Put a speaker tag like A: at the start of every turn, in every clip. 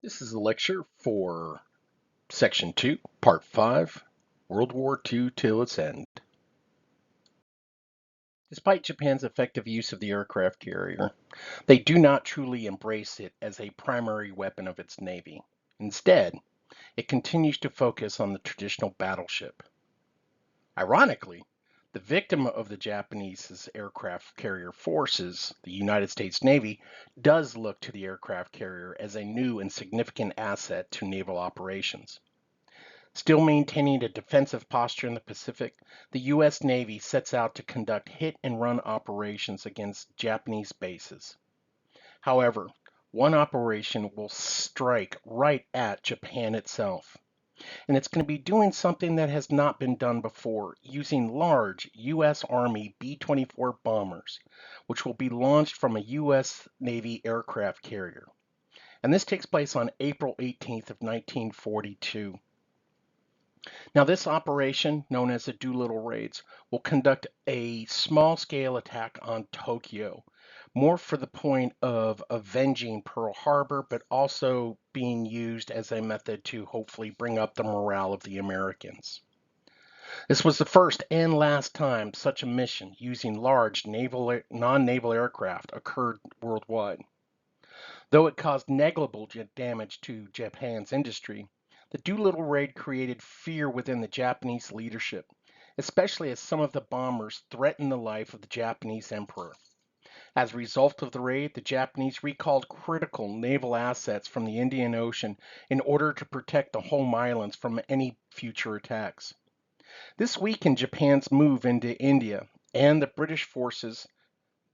A: This is a lecture for Section 2, Part 5, World War II Till Its End. Despite Japan's effective use of the aircraft carrier, they do not truly embrace it as a primary weapon of its navy. Instead, it continues to focus on the traditional battleship. Ironically, the victim of the Japanese aircraft carrier forces, the United States Navy, does look to the aircraft carrier as a new and significant asset to naval operations. Still maintaining a defensive posture in the Pacific, the U.S. Navy sets out to conduct hit-and-run operations against Japanese bases. However, one operation will strike right at Japan itself, and it's going to be doing something that has not been done before, using large U.S. Army B-24 bombers, which will be launched from a U.S. Navy aircraft carrier. And this takes place on April 18th of 1942. Now, this operation, known as the Doolittle Raids, will conduct a small-scale attack on Tokyo, more for the point of avenging Pearl Harbor, but also being used as a method to hopefully bring up the morale of the Americans. This was the first and last time such a mission using large non-naval aircraft occurred worldwide. Though it caused negligible damage to Japan's industry, the Doolittle raid created fear within the Japanese leadership, especially as some of the bombers threatened the life of the Japanese emperor. As a result of the raid, the Japanese recalled critical naval assets from the Indian Ocean in order to protect the home islands from any future attacks. This weakened Japan's move into India, and the British forces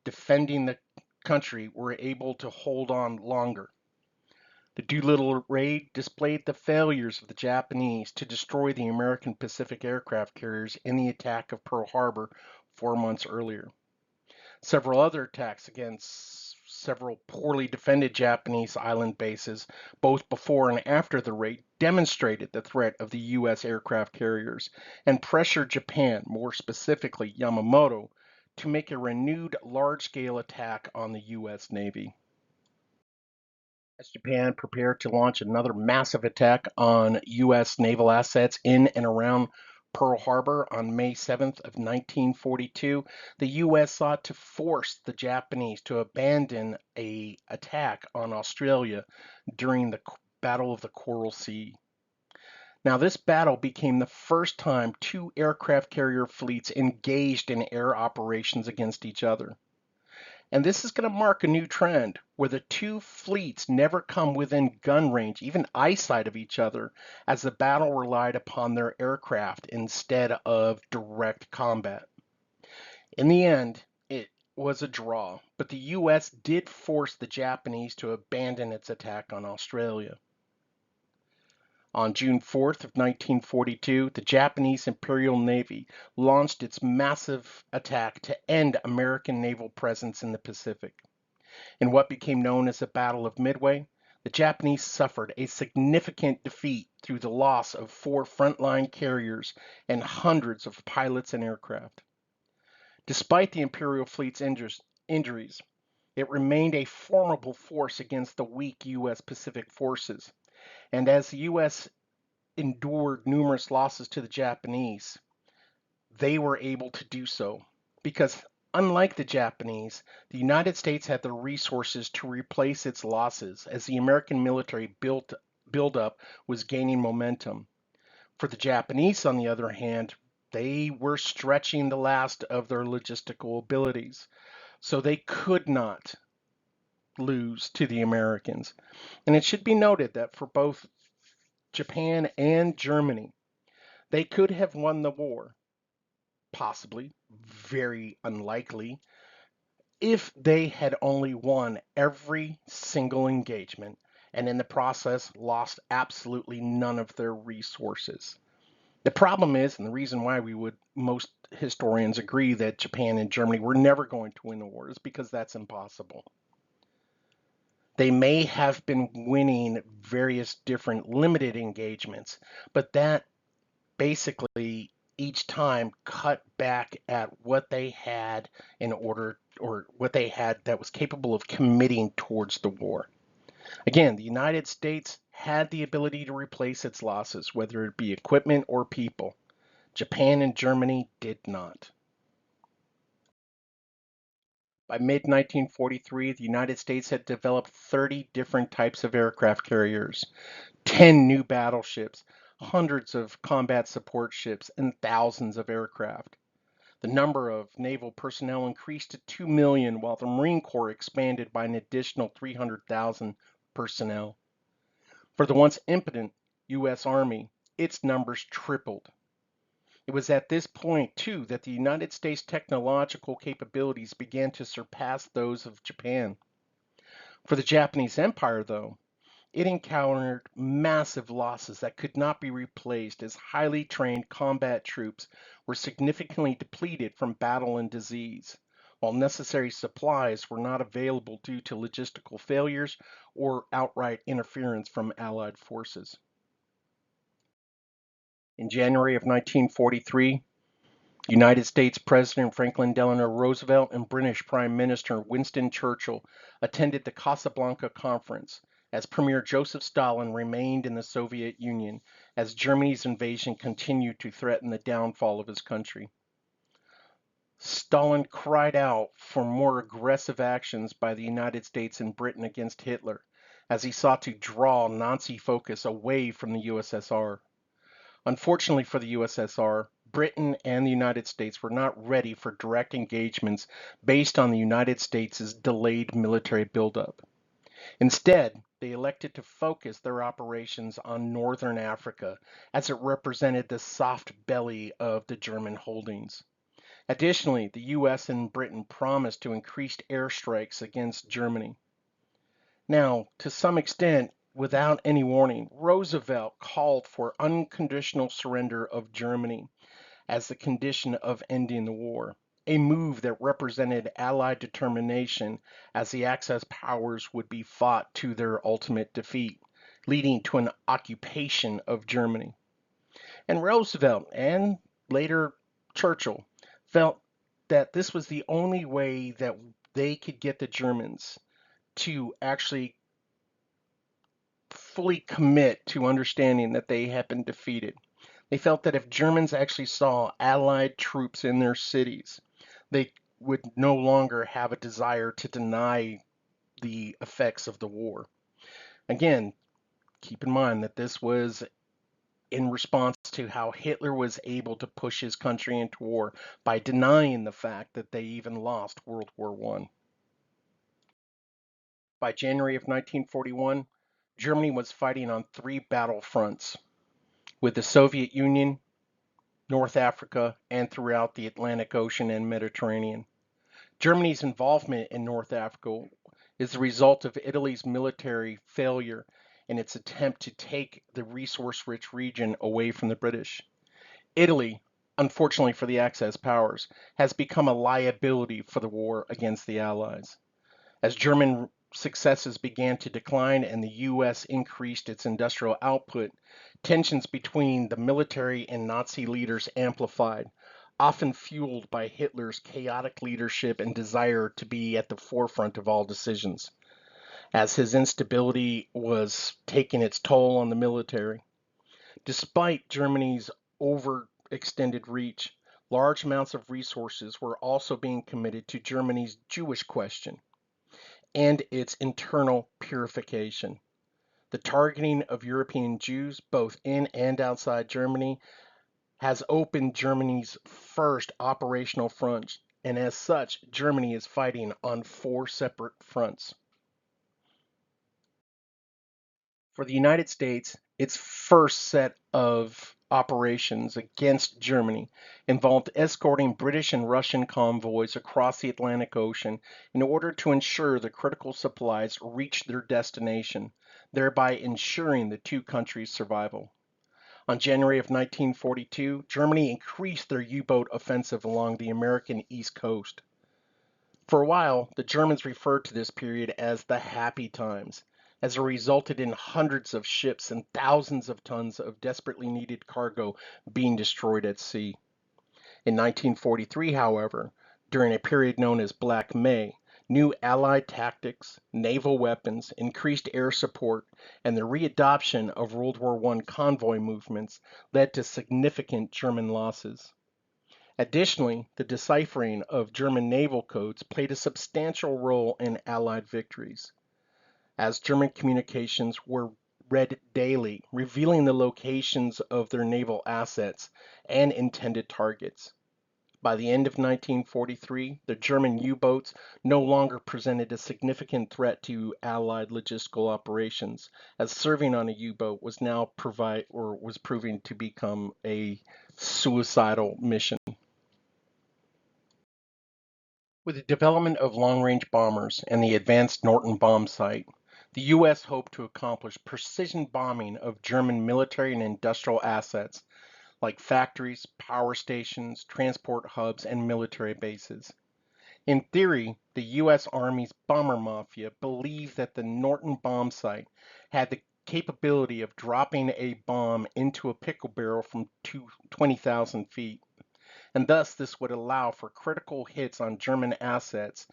A: defending the country were able to hold on longer. The Doolittle raid displayed the failures of the Japanese to destroy the American Pacific aircraft carriers in the attack of Pearl Harbor 4 months earlier. Several other attacks against several poorly defended Japanese island bases, both before and after the raid, demonstrated the threat of the U.S. aircraft carriers and pressured Japan, more specifically Yamamoto, to make a renewed large-scale attack on the U.S. Navy. As Japan prepared to launch another massive attack on U.S. naval assets in and around Pearl Harbor on May 7th of 1942, the U.S. sought to force the Japanese to abandon an attack on Australia during the Battle of the Coral Sea. Now, this battle became the first time two aircraft carrier fleets engaged in air operations against each other. And this is going to mark a new trend where the two fleets never come within gun range, even eyesight of each other, as the battle relied upon their aircraft instead of direct combat. In the end, it was a draw, but the US did force the Japanese to abandon its attack on Australia. On June 4th of 1942, the Japanese Imperial Navy launched its massive attack to end American naval presence in the Pacific. In what became known as the Battle of Midway, the Japanese suffered a significant defeat through the loss of 4 frontline carriers and hundreds of pilots and aircraft. Despite the Imperial fleet's injuries, it remained a formidable force against the weak U.S. Pacific forces. And as the U.S. endured numerous losses to the Japanese, they were able to do so because, unlike the Japanese, the United States had the resources to replace its losses as the American military buildup was gaining momentum. For the Japanese, on the other hand, they were stretching the last of their logistical abilities, so they could not lose to the Americans. And it should be noted that for both Japan and Germany, they could have won the war, possibly, very unlikely, if they had only won every single engagement and in the process lost absolutely none of their resources. The problem is, and the reason why most historians agree that Japan and Germany were never going to win the war is because that's impossible. They may have been winning various different limited engagements, but that basically each time cut back at what they had in order, or what they had that was capable of committing towards the war. Again, the United States had the ability to replace its losses, whether it be equipment or people. Japan and Germany did not. By mid 1943, the United States had developed 30 different types of aircraft carriers, 10 new battleships, hundreds of combat support ships, and thousands of aircraft. The number of naval personnel increased to 2 million, while the Marine Corps expanded by an additional 300,000 personnel. For the once impotent U.S. Army, its numbers tripled. It was at this point, too, that the United States' technological capabilities began to surpass those of Japan. For the Japanese Empire, though, it encountered massive losses that could not be replaced as highly trained combat troops were significantly depleted from battle and disease, while necessary supplies were not available due to logistical failures or outright interference from Allied forces. In January of 1943, United States President Franklin Delano Roosevelt and British Prime Minister Winston Churchill attended the Casablanca Conference, as Premier Joseph Stalin remained in the Soviet Union as Germany's invasion continued to threaten the downfall of his country. Stalin cried out for more aggressive actions by the United States and Britain against Hitler, as he sought to draw Nazi focus away from the USSR. Unfortunately for the USSR, Britain and the United States were not ready for direct engagements based on the United States' delayed military buildup. Instead, they elected to focus their operations on northern Africa, as it represented the soft belly of the German holdings. Additionally, the US and Britain promised to increase airstrikes against Germany. Now, to some extent, without any warning, Roosevelt called for unconditional surrender of Germany as the condition of ending the war, a move that represented Allied determination as the Axis powers would be fought to their ultimate defeat, leading to an occupation of Germany. And Roosevelt and later Churchill felt that this was the only way that they could get the Germans to actually fully commit to understanding that they had been defeated. They felt that if Germans actually saw Allied troops in their cities, they would no longer have a desire to deny the effects of the war. Again, keep in mind that this was in response to how Hitler was able to push his country into war by denying the fact that they even lost World War I. By January of 1941, Germany was fighting on three battle fronts with the Soviet Union, North Africa, and throughout the Atlantic Ocean and Mediterranean. Germany's involvement in North Africa is the result of Italy's military failure in its attempt to take the resource-rich region away from the British. Italy, unfortunately for the Axis powers, has become a liability for the war against the Allies. As German successes began to decline and the U.S. increased its industrial output, tensions between the military and Nazi leaders amplified, often fueled by Hitler's chaotic leadership and desire to be at the forefront of all decisions, as his instability was taking its toll on the military. Despite Germany's overextended reach, large amounts of resources were also being committed to Germany's Jewish question and its internal purification. The targeting of European Jews, both in and outside Germany, has opened Germany's first operational front, and as such, Germany is fighting on four separate fronts. For the United States, its first set of operations against Germany involved escorting British and Russian convoys across the Atlantic Ocean in order to ensure the critical supplies reached their destination, thereby ensuring the two countries' survival. On January of 1942, Germany increased their U-boat offensive along the American East Coast. For a while, the Germans referred to this period as the Happy Times, as it resulted in hundreds of ships and thousands of tons of desperately needed cargo being destroyed at sea. In 1943, however, during a period known as Black May, New Allied tactics, naval weapons, increased air support, and the readoption of World War I convoy movements led to significant German losses. Additionally, the deciphering of German naval codes played a substantial role in Allied victories, as German communications were read daily, revealing the locations of their naval assets and intended targets. By the end of 1943, the German U-boats no longer presented a significant threat to Allied logistical operations, as serving on a U-boat was now was proving to become a suicidal mission. With the development of long-range bombers and the advanced Norton bomb sight, the U.S. hoped to accomplish precision bombing of German military and industrial assets like factories, power stations, transport hubs, and military bases. In theory, the U.S. Army's bomber mafia believed that the Norton bomb sight had the capability of dropping a bomb into a pickle barrel from 20,000 feet, and thus this would allow for critical hits on German assets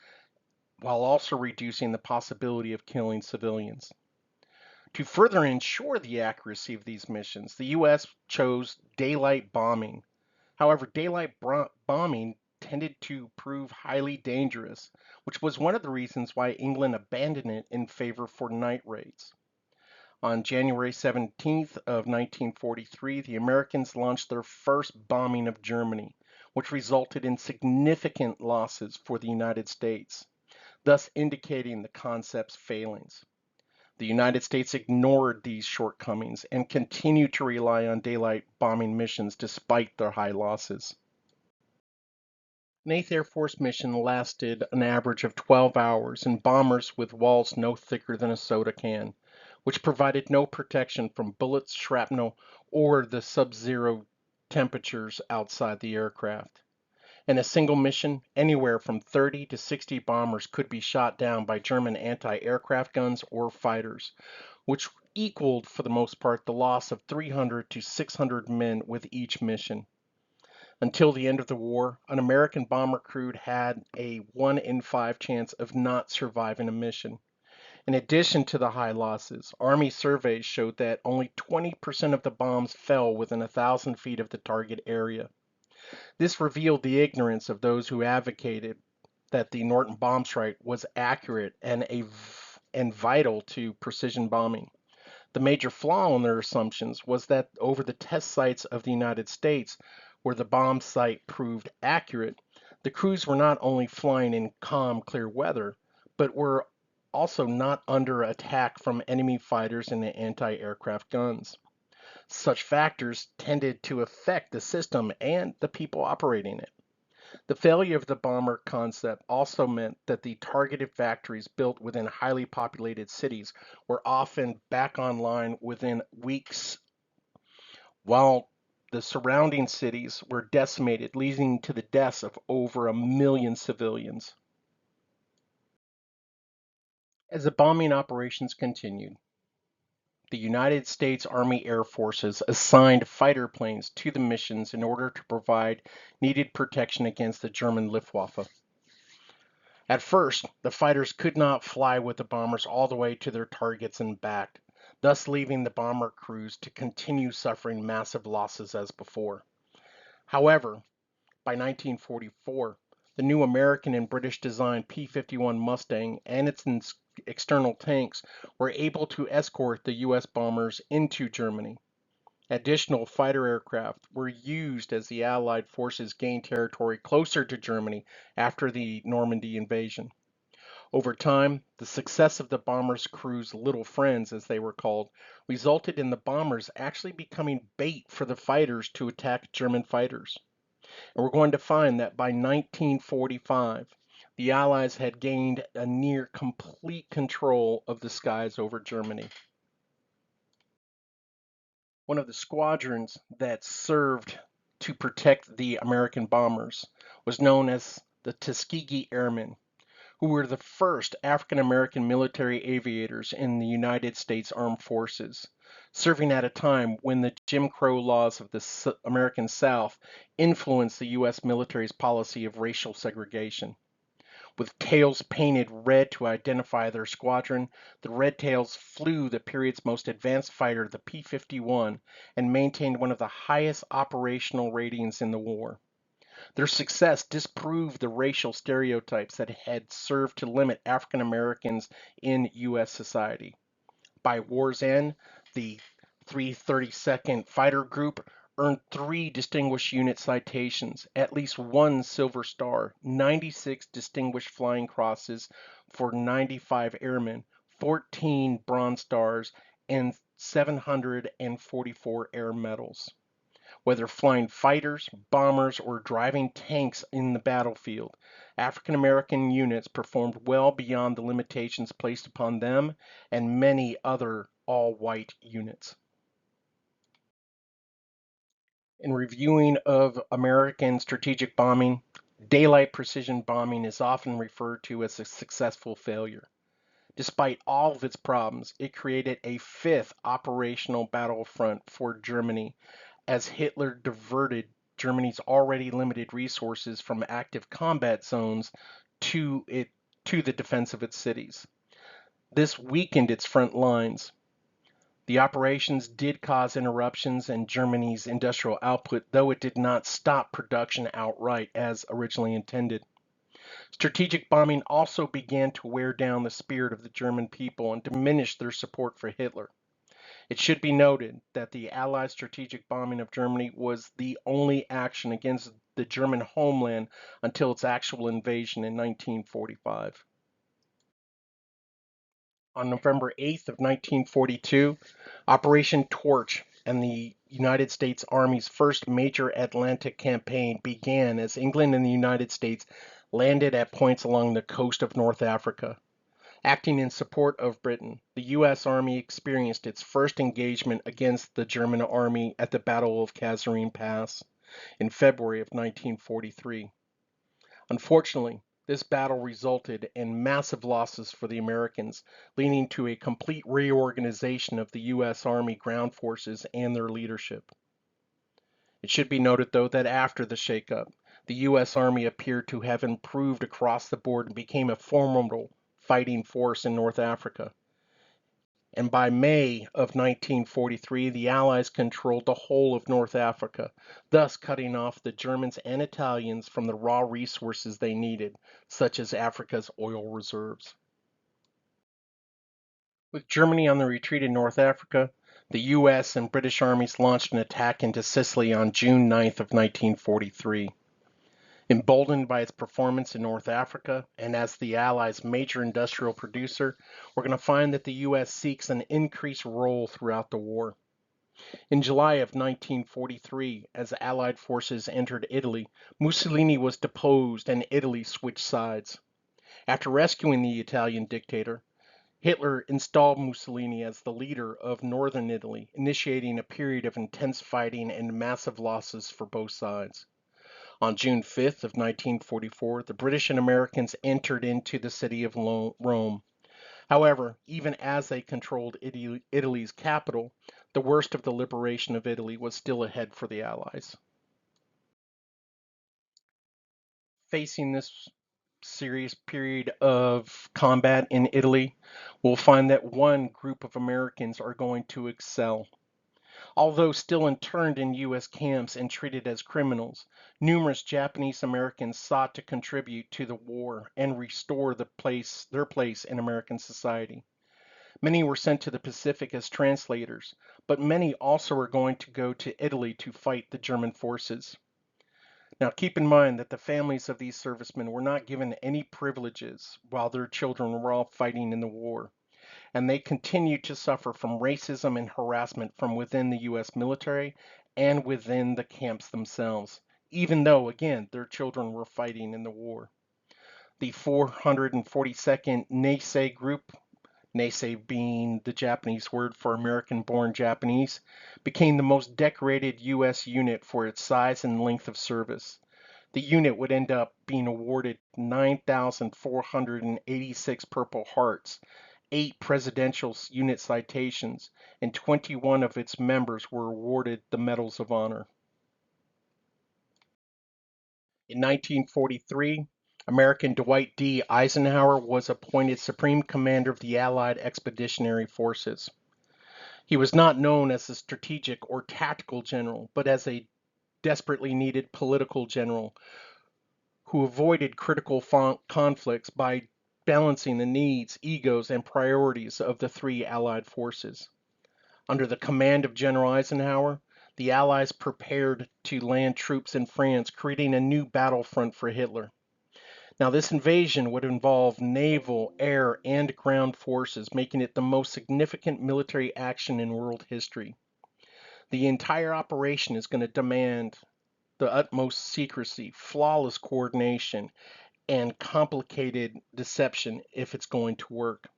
A: while also reducing the possibility of killing civilians. To further ensure the accuracy of these missions, the U.S. chose daylight bombing. However, daylight bombing tended to prove highly dangerous, which was one of the reasons why England abandoned it in favor for night raids. On January 17th of 1943, the Americans launched their first bombing of Germany, which resulted in significant losses for the United States, thus indicating the concept's failings. The United States ignored these shortcomings and continued to rely on daylight bombing missions despite their high losses. An 8th Air Force mission lasted an average of 12 hours in bombers with walls no thicker than a soda can, which provided no protection from bullets, shrapnel, or the sub-zero temperatures outside the aircraft. In a single mission, anywhere from 30 to 60 bombers could be shot down by German anti-aircraft guns or fighters, which equaled, for the most part, the loss of 300 to 600 men with each mission. Until the end of the war, an American bomber crew had a 1 in 5 chance of not surviving a mission. In addition to the high losses, Army surveys showed that only 20% of the bombs fell within 1,000 feet of the target area. This revealed the ignorance of those who advocated that the Norton bomb sight was accurate and vital to precision bombing. The major flaw in their assumptions was that over the test sites of the United States, where the bomb sight proved accurate, the crews were not only flying in calm, clear weather, but were also not under attack from enemy fighters and anti-aircraft guns. Such factors tended to affect the system and the people operating it. The failure of the bomber concept also meant that the targeted factories built within highly populated cities were often back online within weeks, while the surrounding cities were decimated, leading to the deaths of over 1 million civilians. As the bombing operations continued, the United States Army Air Forces assigned fighter planes to the missions in order to provide needed protection against the German Luftwaffe. At first, the fighters could not fly with the bombers all the way to their targets and back, thus leaving the bomber crews to continue suffering massive losses as before. However, by 1944, the new American and British designed P-51 Mustang and its external tanks were able to escort the U.S. bombers into Germany. Additional fighter aircraft were used as the Allied forces gained territory closer to Germany after the Normandy invasion. Over time, the success of the bombers' crews' little friends, as they were called, resulted in the bombers actually becoming bait for the fighters to attack German fighters. And we're going to find that by 1945, the Allies had gained a near complete control of the skies over Germany. One of the squadrons that served to protect the American bombers was known as the Tuskegee Airmen, who were the first African American military aviators in the United States Armed Forces, serving at a time when the Jim Crow laws of the American South influenced the U.S. military's policy of racial segregation. With tails painted red to identify their squadron, the Red Tails flew the period's most advanced fighter, the P-51, and maintained one of the highest operational ratings in the war. Their success disproved the racial stereotypes that had served to limit African Americans in U.S. society. By war's end, the 332nd Fighter Group earned 3 Distinguished Unit citations, at least 1 Silver Star, 96 Distinguished Flying Crosses for 95 airmen, 14 Bronze Stars, and 744 air medals. Whether flying fighters, bombers, or driving tanks in the battlefield, African American units performed well beyond the limitations placed upon them and many other all-white units. In reviewing of American strategic bombing, daylight precision bombing is often referred to as a successful failure. Despite all of its problems, it created a 5th operational battlefront for Germany as Hitler diverted Germany's already limited resources from active combat zones to the defense of its cities. This weakened its front lines. The operations did cause interruptions in Germany's industrial output, though it did not stop production outright as originally intended. Strategic bombing also began to wear down the spirit of the German people and diminish their support for Hitler. It should be noted that the Allied strategic bombing of Germany was the only action against the German homeland until its actual invasion in 1945. On November 8th of 1942, Operation Torch and the United States Army's first major Atlantic campaign began as England and the United States landed at points along the coast of North Africa. Acting in support of Britain, the U.S. Army experienced its first engagement against the German Army at the Battle of Kasserine Pass in February of 1943. Unfortunately, this battle resulted in massive losses for the Americans, leading to a complete reorganization of the U.S. Army ground forces and their leadership. It should be noted, though, that after the shakeup, the U.S. Army appeared to have improved across the board and became a formidable fighting force in North Africa. And by May of 1943, the Allies controlled the whole of North Africa, thus cutting off the Germans and Italians from the raw resources they needed, such as Africa's oil reserves. With Germany on the retreat in North Africa, the U.S. and British armies launched an attack into Sicily on June 9th of 1943. Emboldened by its performance in North Africa and as the Allies' major industrial producer, we're going to find that the U.S. seeks an increased role throughout the war. In July of 1943, as Allied forces entered Italy, Mussolini was deposed and Italy switched sides. After rescuing the Italian dictator, Hitler installed Mussolini as the leader of northern Italy, initiating a period of intense fighting and massive losses for both sides. On June 5th of 1944, the British and Americans entered into the city of Rome. However, even as they controlled Italy's capital, the worst of the liberation of Italy was still ahead for the Allies. Facing this serious period of combat in Italy, we'll find that one group of Americans are going to excel. Although still interned in U.S. camps and treated as criminals, numerous Japanese Americans sought to contribute to the war and restore their place in American society. Many were sent to the Pacific as translators, but many also are going to go to Italy to fight the German forces. Now keep in mind that the families of these servicemen were not given any privileges while their children were all fighting in the war, and they continued to suffer from racism and harassment from within the U.S. military and within the camps themselves, even though, again, their children were fighting in the war. The 442nd Neisei Group, Neisei being the Japanese word for American-born Japanese, became the most decorated U.S. unit for its size and length of service. The unit would end up being awarded 9,486 Purple Hearts, 8 Presidential Unit citations, and 21 of its members were awarded the Medals of Honor. In 1943, American Dwight D. Eisenhower was appointed Supreme Commander of the Allied Expeditionary Forces. He was not known as a strategic or tactical general, but as a desperately needed political general who avoided critical conflicts by balancing the needs, egos, and priorities of the three Allied forces. Under the command of General Eisenhower, the Allies prepared to land troops in France, creating a new battlefront for Hitler. Now, this invasion would involve naval, air, and ground forces, making it the most significant military action in world history. The entire operation is going to demand the utmost secrecy, flawless coordination, and complicated deception if it's going to work.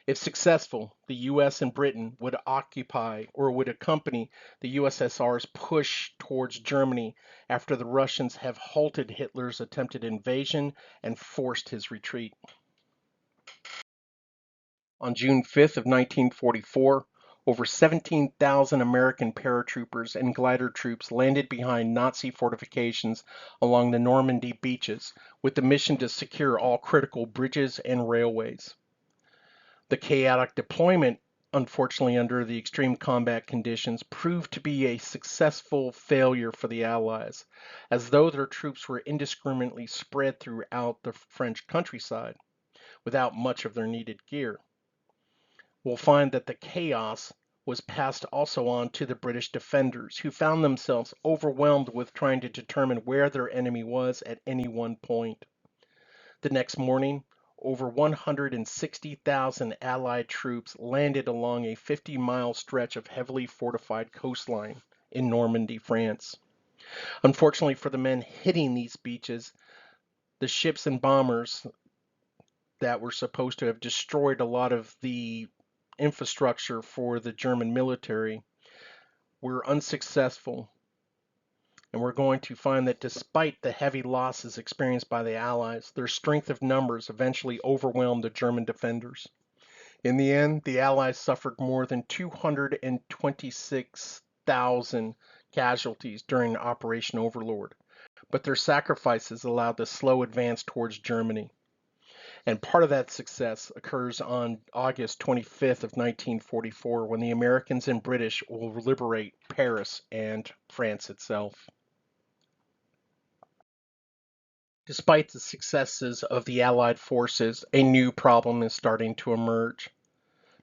A: If successful, the US and Britain would occupy or would accompany the USSR's push towards Germany after the Russians have halted Hitler's attempted invasion and forced his retreat. On June 5th of 1944, over 17,000 American paratroopers and glider troops landed behind Nazi fortifications along the Normandy beaches with the mission to secure all critical bridges and railways. The chaotic deployment, unfortunately under the extreme combat conditions, proved to be a successful failure for the Allies, as though their troops were indiscriminately spread throughout the French countryside without much of their needed gear. We'll find that the chaos was passed also on to the British defenders, who found themselves overwhelmed with trying to determine where their enemy was at any one point. The next morning, over 160,000 Allied troops landed along a 50-mile stretch of heavily fortified coastline in Normandy, France. Unfortunately for the men hitting these beaches, the ships and bombers that were supposed to have destroyed a lot of the infrastructure for the German military were unsuccessful. And we're going to find that despite the heavy losses experienced by the Allies, their strength of numbers eventually overwhelmed the German defenders. In the end, the Allies suffered more than 226,000 casualties during Operation Overlord, but their sacrifices allowed the slow advance towards Germany. And part of that success occurs on August 25th of 1944, when the Americans and British will liberate Paris and France itself. Despite the successes of the Allied forces, a new problem is starting to emerge.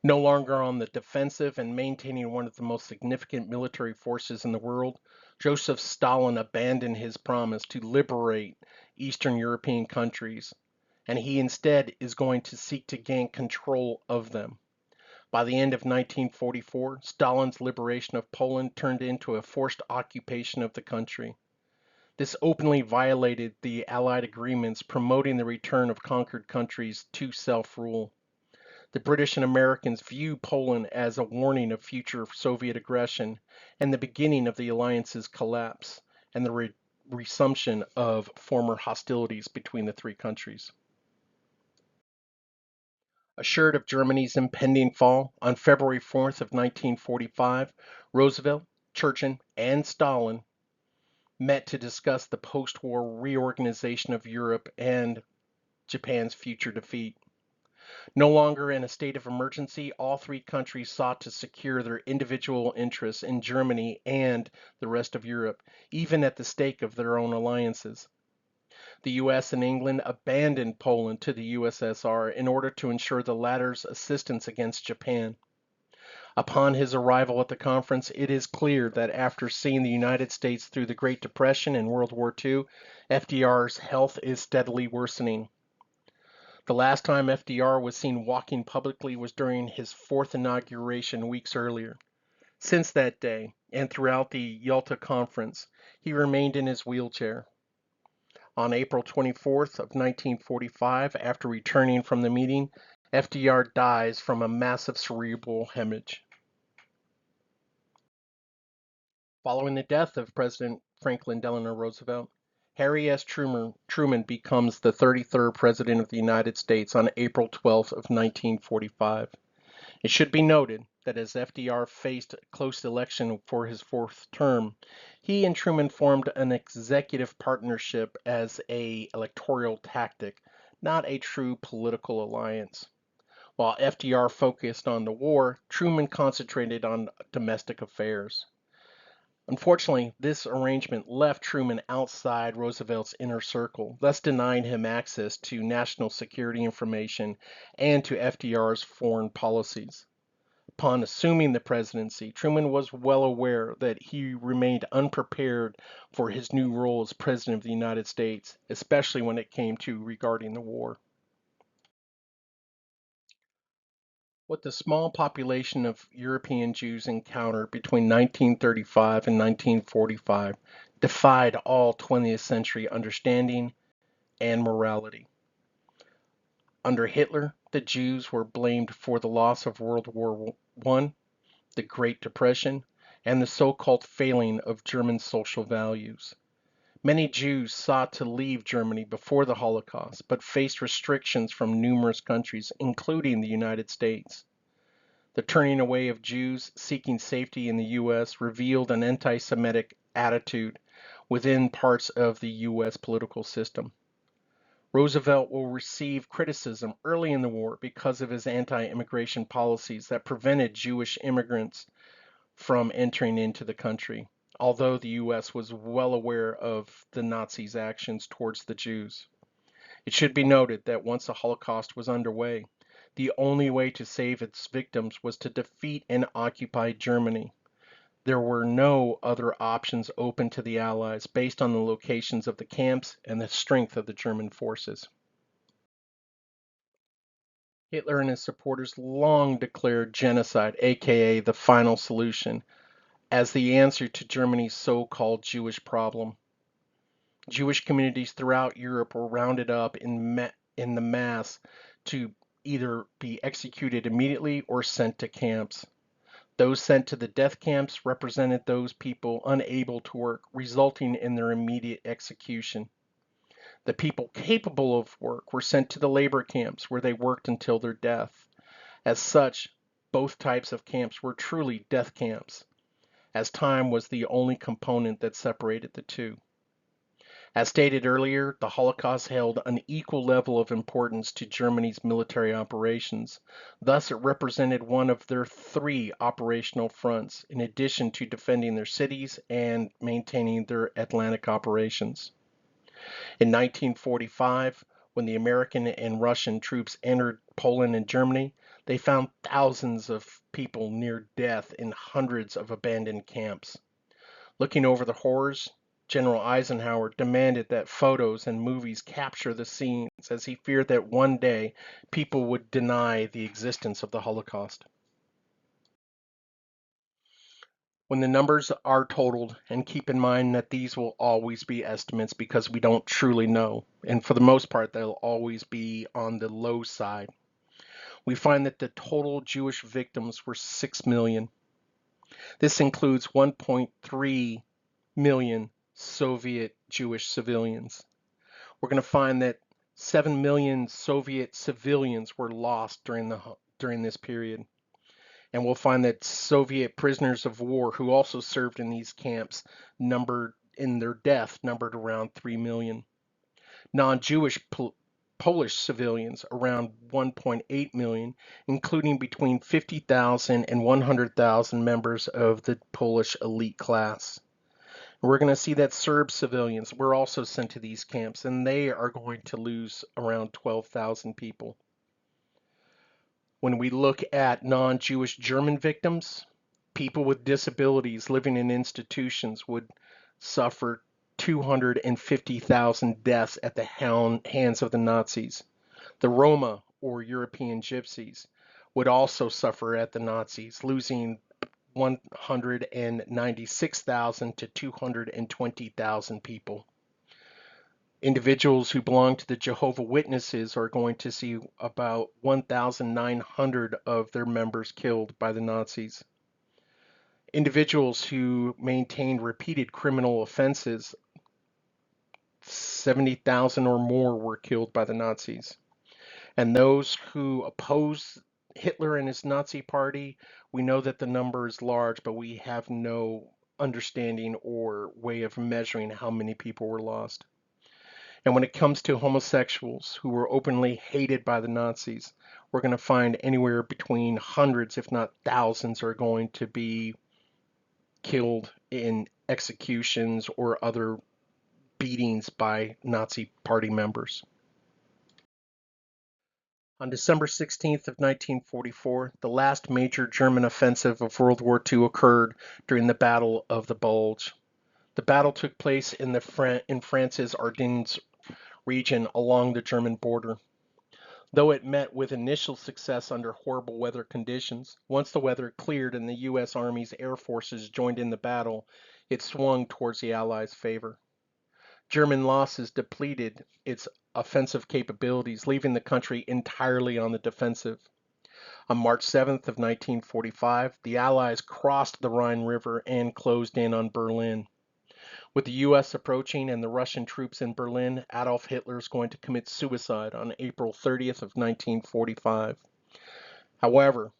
A: No longer on the defensive and maintaining one of the most significant military forces in the world, Joseph Stalin abandoned his promise to liberate Eastern European countries, and he instead is going to seek to gain control of them. By the end of 1944, Stalin's liberation of Poland turned into a forced occupation of the country. This openly violated the Allied agreements promoting the return of conquered countries to self-rule. The British and Americans view Poland as a warning of future Soviet aggression and the beginning of the alliance's collapse and the resumption of former hostilities between the three countries. Assured of Germany's impending fall, on February 4th of 1945, Roosevelt, Churchill, and Stalin met to discuss the post-war reorganization of Europe and Japan's future defeat. No longer in a state of emergency, all three countries sought to secure their individual interests in Germany and the rest of Europe, even at the stake of their own alliances. The US and England abandoned Poland to the USSR in order to ensure the latter's assistance against Japan. Upon his arrival at the conference, it is clear that after seeing the United States through the Great Depression and World War II, FDR's health is steadily worsening. The last time FDR was seen walking publicly was during his fourth inauguration weeks earlier. Since that day, and throughout the Yalta Conference, he remained in his wheelchair. On April 24th of 1945, after returning from the meeting, FDR dies from a massive cerebral hemorrhage. Following the death of President Franklin Delano Roosevelt, Harry S. Truman becomes the 33rd President of the United States on April 12th of 1945. It should be noted that as FDR faced a close election for his fourth term, he and Truman formed an executive partnership as a electoral tactic, not a true political alliance. While FDR focused on the war, Truman concentrated on domestic affairs. Unfortunately, this arrangement left Truman outside Roosevelt's inner circle, thus denying him access to national security information and to FDR's foreign policies. Upon assuming the presidency, Truman was well aware that he remained unprepared for his new role as President of the United States, especially when it came to regarding the war. What the small population of European Jews encountered between 1935 and 1945 defied all 20th century understanding and morality. Under Hitler, the Jews were blamed for the loss of World War I, the Great Depression, and the so-called failing of German social values. Many Jews sought to leave Germany before the Holocaust, but faced restrictions from numerous countries, including the United States. The turning away of Jews seeking safety in the U.S. revealed an anti-Semitic attitude within parts of the U.S. political system. Roosevelt will receive criticism early in the war because of his anti-immigration policies that prevented Jewish immigrants from entering into the country, although the U.S. was well aware of the Nazis' actions towards the Jews. It should be noted that once the Holocaust was underway, the only way to save its victims was to defeat and occupy Germany. There were no other options open to the Allies based on the locations of the camps and the strength of the German forces. Hitler and his supporters long declared genocide, aka the final solution, as the answer to Germany's so-called Jewish problem. Jewish communities throughout Europe were rounded up in the mass to either be executed immediately or sent to camps. Those sent to the death camps represented those people unable to work, resulting in their immediate execution. The people capable of work were sent to the labor camps where they worked until their death. As such, both types of camps were truly death camps, as time was the only component that separated the two. As stated earlier, the Holocaust held an equal level of importance to Germany's military operations. Thus, it represented one of their three operational fronts, in addition to defending their cities and maintaining their Atlantic operations. In 1945, when the American and Russian troops entered Poland and Germany, they found thousands of people near death in hundreds of abandoned camps. Looking over the horrors, General Eisenhower demanded that photos and movies capture the scenes, as he feared that one day people would deny the existence of the Holocaust. When the numbers are totaled, and keep in mind that these will always be estimates because we don't truly know, and for the most part, they'll always be on the low side, we find that the total Jewish victims were 6 million. This includes 1.3 million Soviet Jewish civilians. We're going to find that 7 million Soviet civilians were lost during this period. And we'll find that Soviet prisoners of war who also served in these camps numbered around 3 million. Non-Jewish Polish civilians around 1.8 million, including between 50,000 and 100,000 members of the Polish elite class. We're going to see that Serb civilians were also sent to these camps, and they are going to lose around 12,000 people. When we look at non-Jewish German victims, people with disabilities living in institutions would suffer 250,000 deaths at the hands of the Nazis. The Roma, or European Gypsies, would also suffer at the Nazis, losing 196,000 to 220,000 people. Individuals who belong to the Jehovah's Witnesses are going to see about 1,900 of their members killed by the Nazis. Individuals who maintained repeated criminal offenses, 70,000 or more were killed by the Nazis. And those who opposed Hitler and his Nazi party, we know that the number is large, but we have no understanding or way of measuring how many people were lost. And when it comes to homosexuals who were openly hated by the Nazis, we're going to find anywhere between hundreds, if not thousands, are going to be killed in executions or other beatings by Nazi party members. On December 16th of 1944, the last major German offensive of World War II occurred during the Battle of the Bulge. The battle took place in France's Ardennes region along the German border. Though it met with initial success under horrible weather conditions, once the weather cleared and the U.S. Army's air forces joined in the battle, it swung towards the Allies' favor. German losses depleted its offensive capabilities, leaving the country entirely on the defensive. On March 7th of 1945, the Allies crossed the Rhine River and closed in on Berlin. With the U.S. approaching and the Russian troops in Berlin, Adolf Hitler is going to commit suicide on April 30th of 1945. However,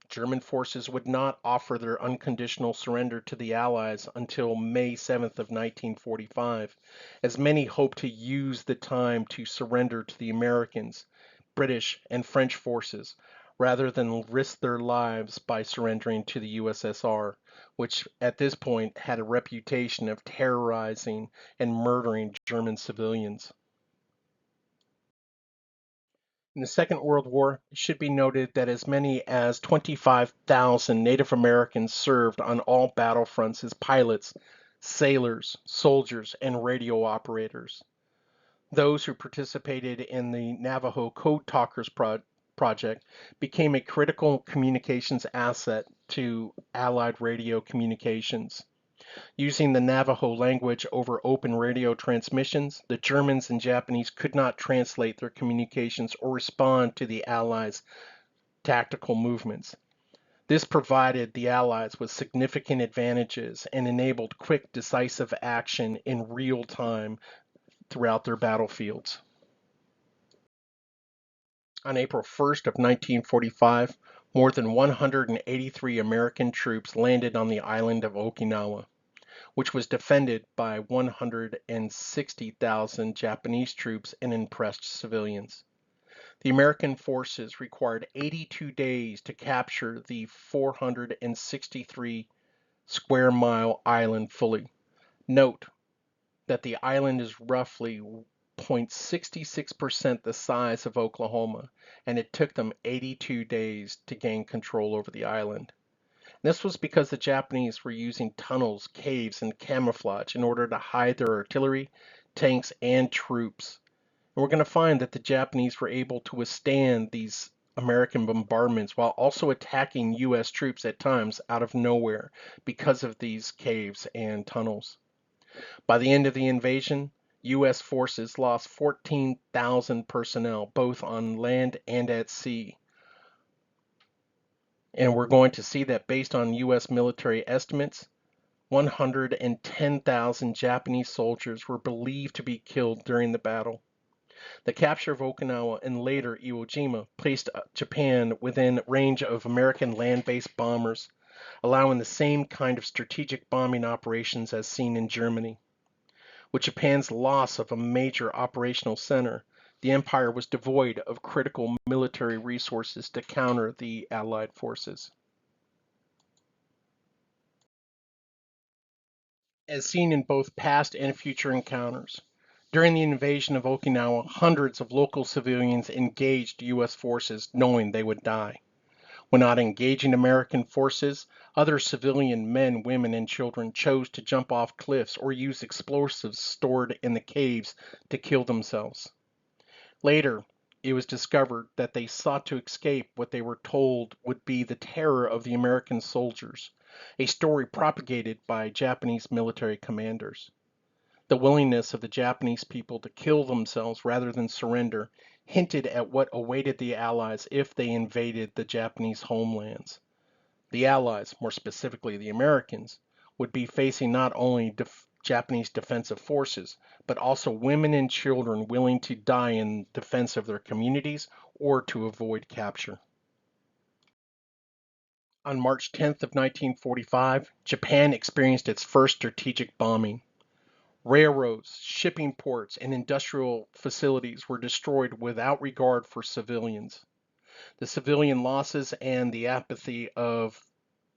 A: German forces would not offer their unconditional surrender to the Allies until May 7th of 1945, as many hoped to use the time to surrender to the Americans, British, and French forces, rather than risk their lives by surrendering to the USSR, which at this point had a reputation of terrorizing and murdering German civilians. In the Second World War, it should be noted that as many as 25,000 Native Americans served on all battlefronts as pilots, sailors, soldiers, and radio operators. Those who participated in the Navajo Code Talkers project became a critical communications asset to Allied radio communications. Using the Navajo language over open radio transmissions, the Germans and Japanese could not translate their communications or respond to the Allies' tactical movements. This provided the Allies with significant advantages and enabled quick, decisive action in real time throughout their battlefields. On April 1st of 1945, more than 183 American troops landed on the island of Okinawa, which was defended by 160,000 Japanese troops and impressed civilians. The American forces required 82 days to capture the 463 square mile island fully. Note that the island is roughly 0.66% the size of Oklahoma, and it took them 82 days to gain control over the island. This was because the Japanese were using tunnels, caves, and camouflage in order to hide their artillery, tanks, and troops. And we're going to find that the Japanese were able to withstand these American bombardments while also attacking U.S. troops at times out of nowhere because of these caves and tunnels. By the end of the invasion, U.S. forces lost 14,000 personnel, both on land and at sea. And we're going to see that based on U.S. military estimates, 110,000 Japanese soldiers were believed to be killed during the battle. The capture of Okinawa and later Iwo Jima placed Japan within range of American land-based bombers, allowing the same kind of strategic bombing operations as seen in Germany. With Japan's loss of a major operational center, the empire was devoid of critical military resources to counter the Allied forces. As seen in both past and future encounters, during the invasion of Okinawa, hundreds of local civilians engaged U.S. forces knowing they would die. When not engaging American forces, other civilian men, women, and children chose to jump off cliffs or use explosives stored in the caves to kill themselves. Later, it was discovered that they sought to escape what they were told would be the terror of the American soldiers, a story propagated by Japanese military commanders. The willingness of the Japanese people to kill themselves rather than surrender hinted at what awaited the Allies if they invaded the Japanese homelands. The Allies, more specifically the Americans, would be facing not only Japanese defensive forces, but also women and children willing to die in defense of their communities or to avoid capture. On March 10th of 1945, Japan experienced its first strategic bombing. Railroads, shipping ports, and industrial facilities were destroyed without regard for civilians. The civilian losses and the apathy of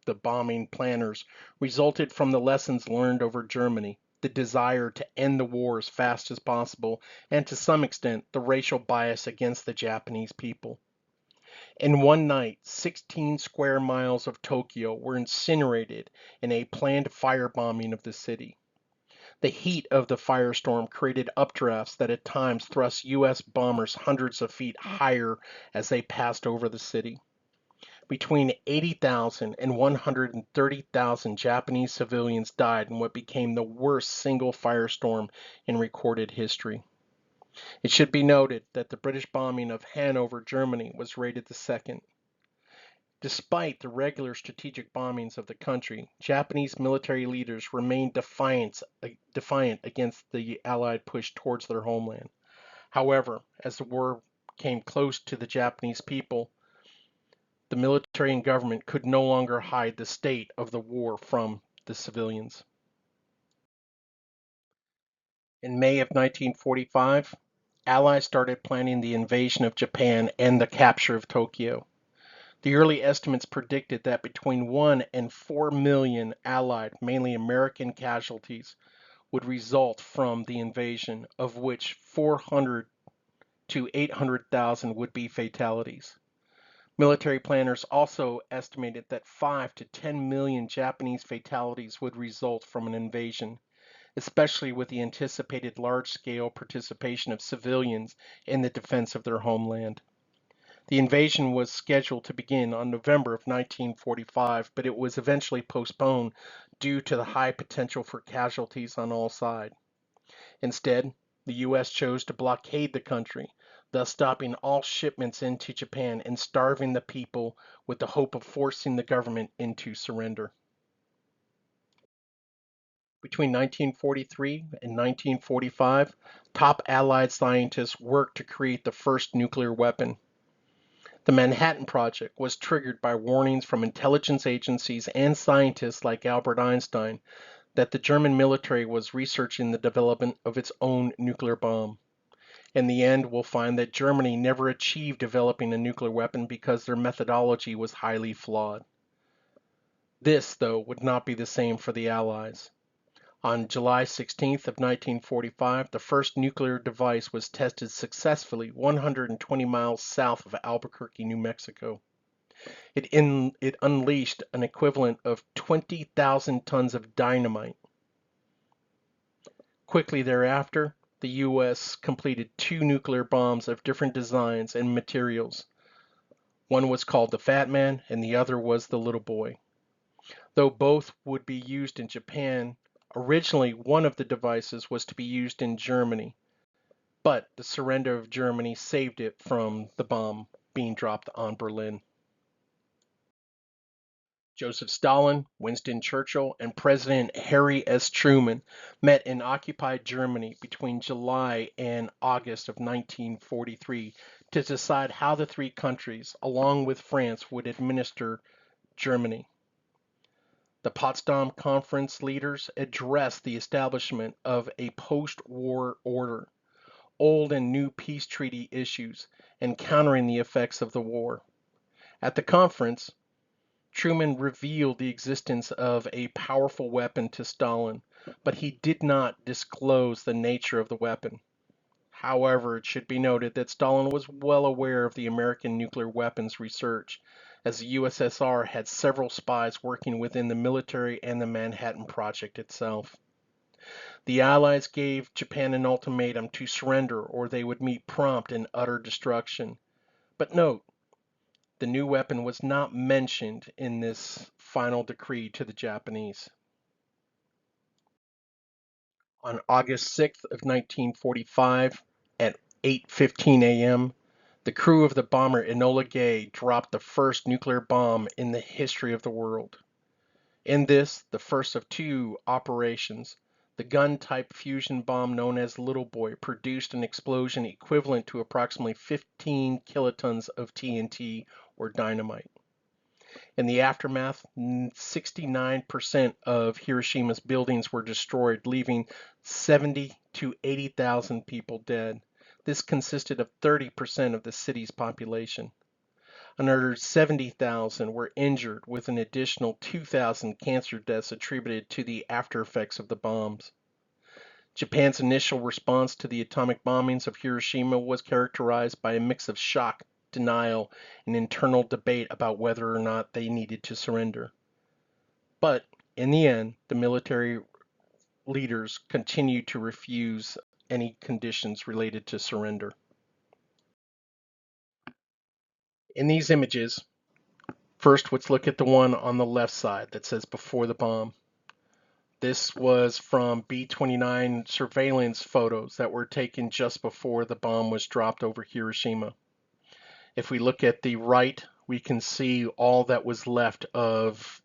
A: the bombing planners resulted from the lessons learned over Germany, the desire to end the war as fast as possible, and to some extent the racial bias against the Japanese people. In one night, 16 square miles of Tokyo were incinerated in a planned firebombing of the city. The heat of the firestorm created updrafts that at times thrust U.S. bombers hundreds of feet higher as they passed over the city. Between 80,000 and 130,000 Japanese civilians died in what became the worst single firestorm in recorded history. It should be noted that the British bombing of Hanover, Germany was rated the second. Despite the regular strategic bombings of the country, Japanese military leaders remained defiant against the Allied push towards their homeland. However, as the war came close to the Japanese people, the military and government could no longer hide the state of the war from the civilians. In May of 1945, Allies started planning the invasion of Japan and the capture of Tokyo. The early estimates predicted that between 1 and 4 million Allied, mainly American casualties would result from the invasion, of which 400 to 800,000 would be fatalities. Military planners also estimated that 5 to 10 million Japanese fatalities would result from an invasion, especially with the anticipated large-scale participation of civilians in the defense of their homeland. The invasion was scheduled to begin on November of 1945, but it was eventually postponed due to the high potential for casualties on all sides. Instead, the U.S. chose to blockade the country, thus stopping all shipments into Japan and starving the people with the hope of forcing the government into surrender. Between 1943 and 1945, top Allied scientists worked to create the first nuclear weapon. The Manhattan Project was triggered by warnings from intelligence agencies and scientists like Albert Einstein that the German military was researching the development of its own nuclear bomb. In the end, we'll find that Germany never achieved developing a nuclear weapon because their methodology was highly flawed. This, though, would not be the same for the Allies. On July 16th of 1945, the first nuclear device was tested successfully 120 miles south of Albuquerque, New Mexico. It unleashed an equivalent of 20,000 tons of dynamite. Quickly thereafter, the U.S. completed two nuclear bombs of different designs and materials. One was called the Fat Man and the other was the Little Boy. Though both would be used in Japan, originally one of the devices was to be used in Germany, but the surrender of Germany saved it from the bomb being dropped on Berlin. Joseph Stalin, Winston Churchill, and President Harry S. Truman met in occupied Germany between July and August of 1943 to decide how the three countries, along with France, would administer Germany. The Potsdam Conference leaders addressed the establishment of a post-war order, old and new peace treaty issues, and countering the effects of the war. At the conference, Truman revealed the existence of a powerful weapon to Stalin, but he did not disclose the nature of the weapon. However, it should be noted that Stalin was well aware of the American nuclear weapons research, as the USSR had several spies working within the military and the Manhattan Project itself. The Allies gave Japan an ultimatum to surrender or they would meet prompt and utter destruction. But note, the new weapon was not mentioned in this final decree to the Japanese. On August 6th of 1945 at 8:15 a.m., the crew of the bomber Enola Gay dropped the first nuclear bomb in the history of the world. In this, the first of two operations, the gun-type fusion bomb known as Little Boy produced an explosion equivalent to approximately 15 kilotons of TNT or dynamite. In the aftermath, 69% of Hiroshima's buildings were destroyed, leaving 70 to 80,000 people dead. This consisted of 30% of the city's population. Another 70,000 were injured, with an additional 2,000 cancer deaths attributed to the after effects of the bombs. Japan's initial response to the atomic bombings of Hiroshima was characterized by a mix of shock, denial, and internal debate about whether or not they needed to surrender. But in the end, the military leaders continued to refuse any conditions related to surrender. In these images, first let's look at the one on the left side that says before the bomb. This was from B-29 surveillance photos that were taken just before the bomb was dropped over Hiroshima. If we look at the right, we can see all that was left of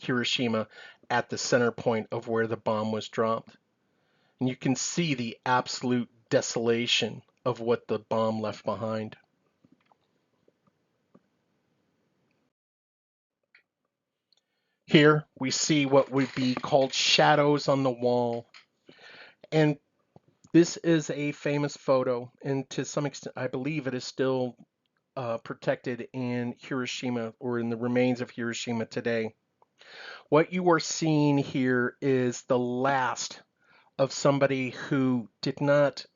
A: Hiroshima at the center point of where the bomb was dropped. And you can see the absolute desolation of what the bomb left behind. Here we see what would be called shadows on the wall. And this is a famous photo, and to some extent, I believe it is still protected in Hiroshima or in the remains of Hiroshima today. What you are seeing here is the last of somebody who did not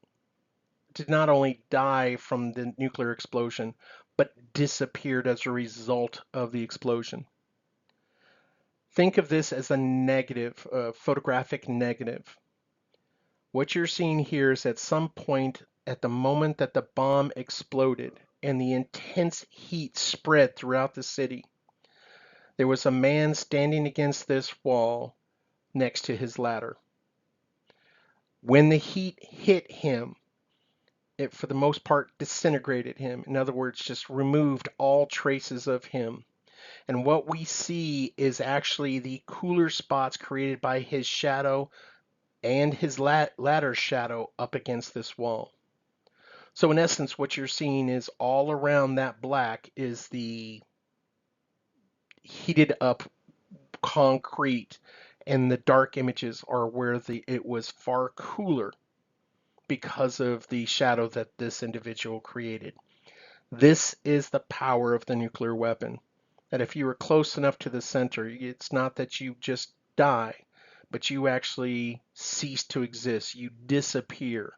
A: only die from the nuclear explosion, but disappeared as a result of the explosion. Think of this as a negative, photographic negative. What you're seeing here is at some point at the moment that the bomb exploded and the intense heat spread throughout the city, there was a man standing against this wall next to his ladder. When the heat hit him, it for the most part disintegrated him. In other words, just removed all traces of him. And what we see is actually the cooler spots created by his shadow and his ladder shadow up against this wall. So in essence, what you're seeing is all around that black is the heated up concrete, and the dark images are where it was far cooler because of the shadow that this individual created. This is the power of the nuclear weapon. That if you are close enough to the center, it's not that you just die, but you actually cease to exist. You disappear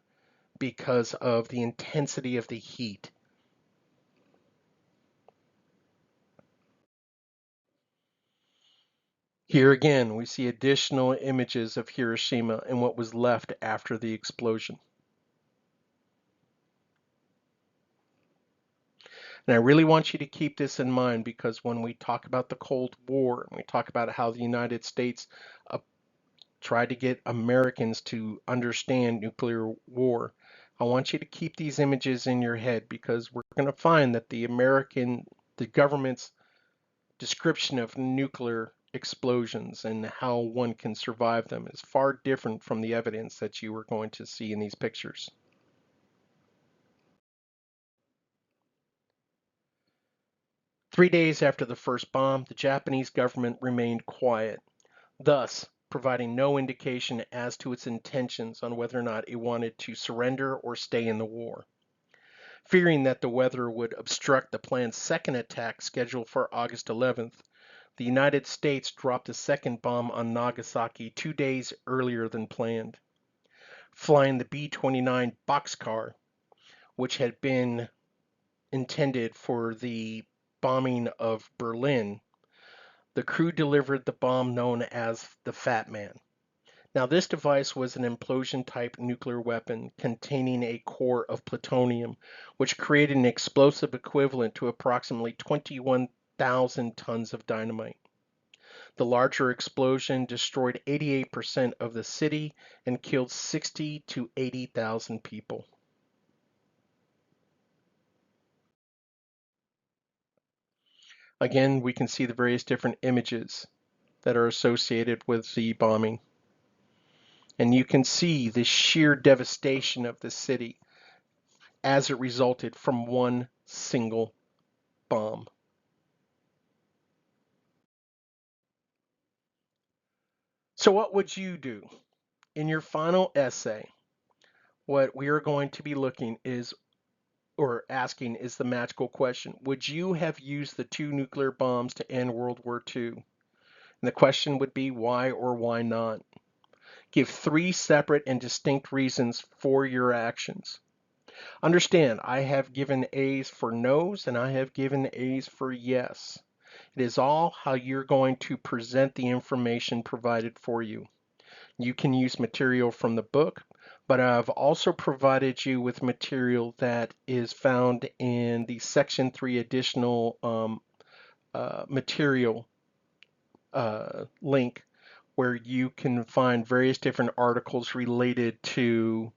A: because of the intensity of the heat. Here again, we see additional images of Hiroshima and what was left after the explosion. And I really want you to keep this in mind, because when we talk about the Cold War, and we talk about how the United States tried to get Americans to understand nuclear war, I want you to keep these images in your head, because we're going to find that the government's description of nuclear explosions and how one can survive them is far different from the evidence that you are going to see in these pictures. Three days after the first bomb, the Japanese government remained quiet, thus providing no indication as to its intentions on whether or not it wanted to surrender or stay in the war. Fearing that the weather would obstruct the planned second attack scheduled for August 11th, the United States dropped a second bomb on Nagasaki 2 days earlier than planned. Flying the B-29 Bockscar, which had been intended for the bombing of Berlin, the crew delivered the bomb known as the Fat Man. Now, this device was an implosion-type nuclear weapon containing a core of plutonium, which created an explosive equivalent to approximately 21,000 tons of dynamite. The larger explosion destroyed 88% of the city and killed 60 to 80,000 people. Again, we can see the various different images that are associated with the bombing. And you can see the sheer devastation of the city as it resulted from one single bomb. So what would you do? In your final essay, what we are going to be looking is, or asking, is the magical question. Would you have used the 2 nuclear bombs to end World War II? And the question would be why or why not? Give 3 separate and distinct reasons for your actions. Understand, I have given A's for no's and I have given A's for yes. It is all how you're going to present the information provided for you. You can use material from the book, but I've also provided you with material that is found in the Section 3 additional material link, where you can find various different articles related to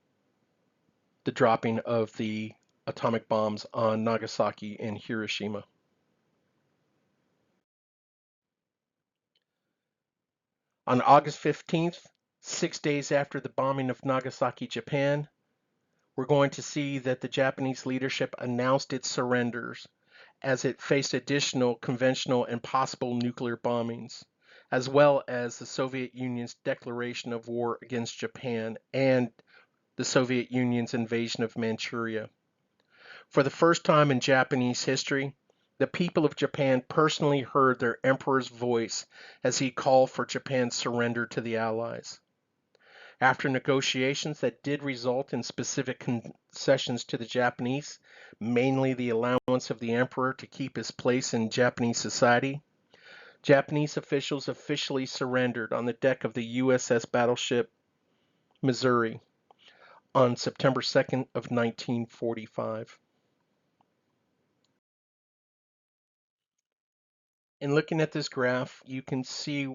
A: the dropping of the atomic bombs on Nagasaki and Hiroshima. On August 15th, 6 days after the bombing of Nagasaki, Japan, we're going to see that the Japanese leadership announced its surrenders as it faced additional conventional and possible nuclear bombings, as well as the Soviet Union's declaration of war against Japan and the Soviet Union's invasion of Manchuria. For the first time in Japanese history, the people of Japan personally heard their emperor's voice as he called for Japan's surrender to the Allies. After negotiations that did result in specific concessions to the Japanese, mainly the allowance of the emperor to keep his place in Japanese society, Japanese officials officially surrendered on the deck of the USS battleship Missouri on September 2nd of 1945. In looking at this graph, you can see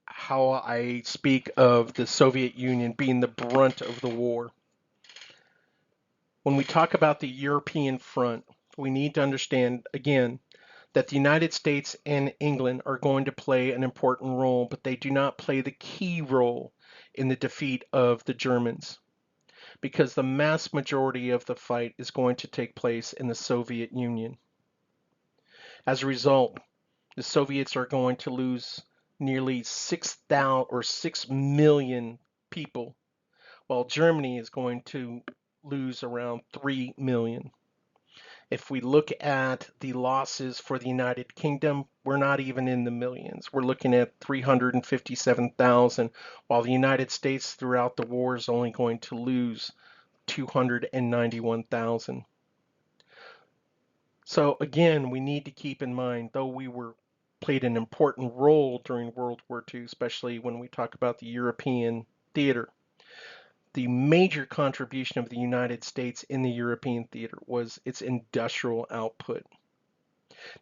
A: how I speak of the Soviet Union being the brunt of the war. When we talk about the European front, we need to understand, again, that the United States and England are going to play an important role, but they do not play the key role in the defeat of the Germans, because the mass majority of the fight is going to take place in the Soviet Union. As a result, the Soviets are going to lose nearly 6,000 or 6 million people, while Germany is going to lose around 3 million. If we look at the losses for the United Kingdom, we're not even in the millions. We're looking at 357,000, while the United States throughout the war is only going to lose 291,000. So again, we need to keep in mind, though we played an important role during World War II, especially when we talk about the European theater, the major contribution of the United States in the European theater was its industrial output.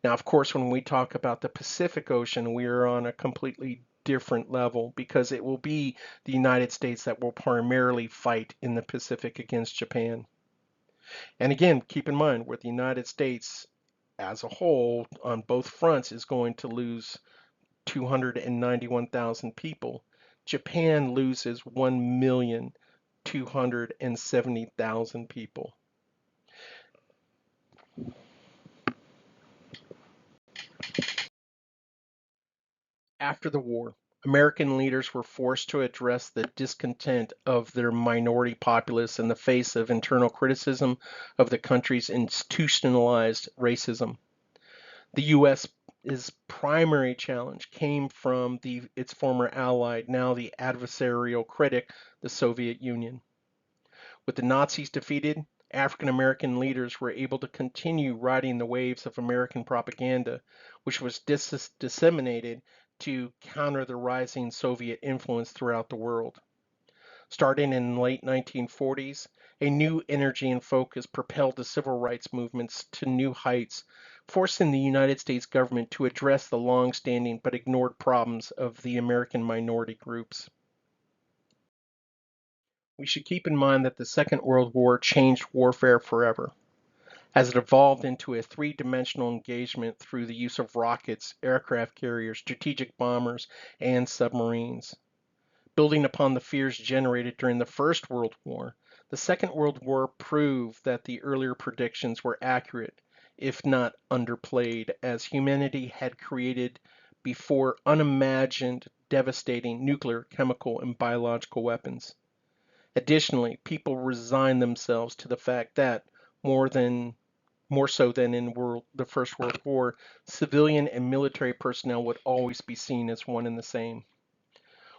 A: Now, of course, when we talk about the Pacific Ocean, we are on a completely different level, because it will be the United States that will primarily fight in the Pacific against Japan. And again, keep in mind, where the United States as a whole on both fronts is going to lose 291,000 people, Japan loses 1,270,000 people. After the war, American leaders were forced to address the discontent of their minority populace in the face of internal criticism of the country's institutionalized racism. The U.S.'s primary challenge came from its former ally, now the adversarial critic, the Soviet Union. With the Nazis defeated, African American leaders were able to continue riding the waves of American propaganda, which was disseminated to counter the rising Soviet influence throughout the world. Starting in the late 1940s, a new energy and focus propelled the civil rights movements to new heights, forcing the United States government to address the long-standing but ignored problems of the American minority groups. We should keep in mind that the Second World War changed warfare forever, as it evolved into a three-dimensional engagement through the use of rockets, aircraft carriers, strategic bombers, and submarines. Building upon the fears generated during the First World War, the Second World War proved that the earlier predictions were accurate, if not underplayed, as humanity had created before unimagined devastating nuclear, chemical, and biological weapons. Additionally, people resigned themselves to the fact that, more so than in the First World War, civilian and military personnel would always be seen as one and the same.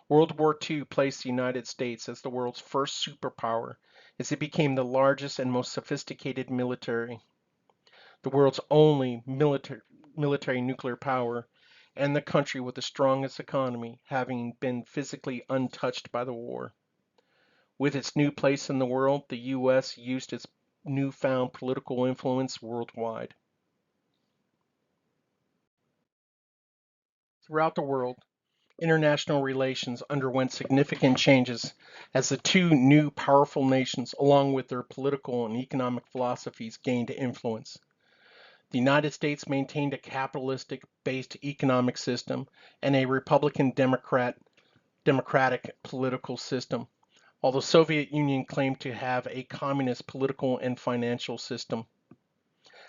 A: World War II placed the United States as the world's first superpower, as it became the largest and most sophisticated military, the world's only military nuclear power, and the country with the strongest economy, having been physically untouched by the war. With its new place in the world, the U.S. used its newfound political influence worldwide. Throughout the world, international relations underwent significant changes as the two new powerful nations, along with their political and economic philosophies, gained influence. The United States maintained a capitalistic based economic system and a Republican democratic political system, while the Soviet Union claimed to have a communist political and financial system.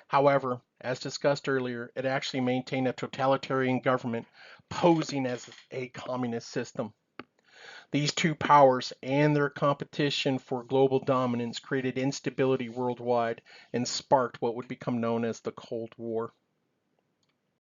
A: However, as discussed earlier, it actually maintained a totalitarian government posing as a communist system. These two powers and their competition for global dominance created instability worldwide and sparked what would become known as the Cold War.